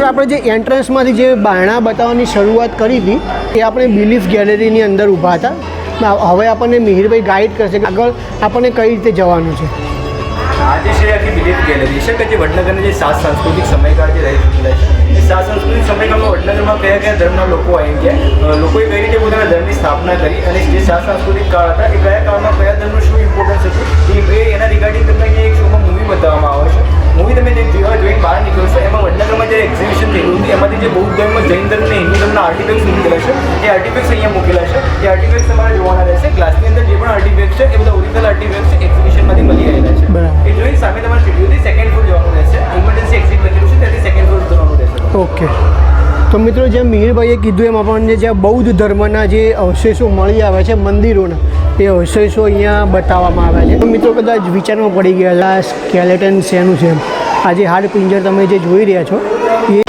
આપણે જે એન્ટ્રન્સમાંથી જે બારણા બતાવવાની શરૂઆત કરી હતી એ આપણે બિલીફ ગેલેરીની અંદર ઊભા હતા. હવે આપણને મિહિરભાઈ ગાઈડ કરશે કે આગળ આપણને કઈ રીતે જવાનું છે. આજે છે આખી બિલીફ ગેલેરી છે કે જે વડનગરના જે 7 સાંસ્કૃતિક સમયગાળ જે રહી ચૂકેલા છે એ 7 સાંસ્કૃતિક સમયગાળમાં વડનગરમાં કયા કયા ધર્મના લોકો આવી ગયા, લોકોએ કઈ રીતે પોતાના ધર્મની સ્થાપના કરી અને જે 7 સાંસ્કૃતિક કાળ હતા એ કયા કાળમાં કયા ધર્મનું શું ઇમ્પોર્ટન્સ હતું એ એના રિગાર્ડિંગ તમને એક શોમાં મૂવી બતાવવામાં આવે છે. મૂવી તમે જે જોઈને બહાર નીકળો છો એમાં વડનગરમાં જે એક્ઝિબિશન થયેલું હતું એમાંથી જે બૌદ્ધ ધર્મ, જૈન ધર્મ અને હિન્દુ ધર્મના આર્ટિફેક્ટ્સ મૂકેલા છે એ આર્ટિફેક્ટ્સ અહીંયા મૂકેલા છે. એ આર્ટિફેક્ટ્સ તમારે જોવાના રહેશે. ગ્લાસની અંદર જે પણ આર્ટિફેક્ટ છે એ બધા ઓરિજિનલ આર્ટિફેક્ટ્સ એક્ઝિબિશનમાંથી મળી આવેલા છે. એ જોઈને સામે તમારે સ્ટુડિયોથી સેકન્ડ ફ્લોર જવાનું રહેશે. ઇમરજન્સી એક્ઝિટ લખેલું છે ત્યાંથી સેકન્ડ ફ્લોર જવાનું રહેશે. ઓકે. તો મિત્રો જેમ મિહિરભાઈએ કીધું એમ આપણને જ્યાં બૌદ્ધ ધર્મના જે અવશેષો મળી આવે છે મંદિરોના એ અવશેષો અહીંયા બતાવવામાં આવ્યા છે. તો મિત્રો કદાચ વિચારમાં પડી ગયા સ્કેલેટન શેનું છે. આ જે હાડપિંજર તમે જે જોઈ રહ્યા છો એ